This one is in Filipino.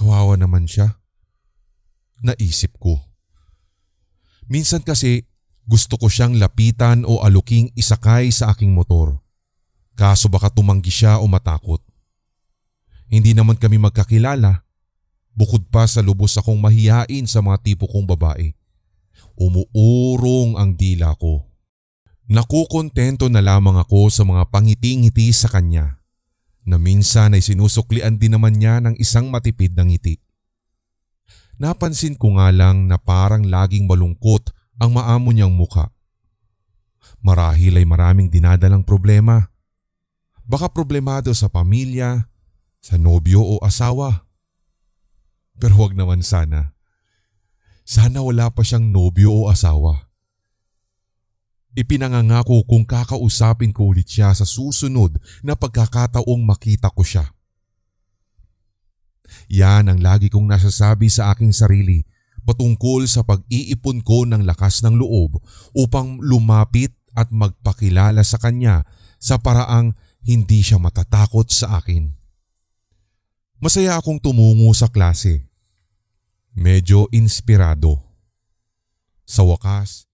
Kawawa naman siya. Naisip ko. Minsan kasi gusto ko siyang lapitan o aluking isakay sa aking motor. Kaso baka tumanggi siya o matakot. Hindi naman kami magkakilala. Bukod pa sa lubos akong mahiyain sa mga tipo kong babae. Umuurong ang dila ko. Nakukontento na lamang ako sa mga pangiti-ngiti sa kanya na minsan ay sinusuklian din naman niya ng isang matipid na ngiti. Napansin ko nga lang na parang laging malungkot ang maamo niyang mukha. Marahil ay maraming dinadalang problema. Baka problemado sa pamilya, sa nobyo o asawa. Pero huwag naman sana. Sana wala pa siyang nobyo o asawa. Ipinangangako kong kakausapin ko ulit siya sa susunod na pagkakataong makita ko siya. Yan ang lagi kong nasasabi sa aking sarili patungkol sa pag-iipon ko ng lakas ng loob upang lumapit at magpakilala sa kanya sa paraang hindi siya matatakot sa akin. Masaya akong tumungo sa klase. Medyo inspirado. Sa wakas,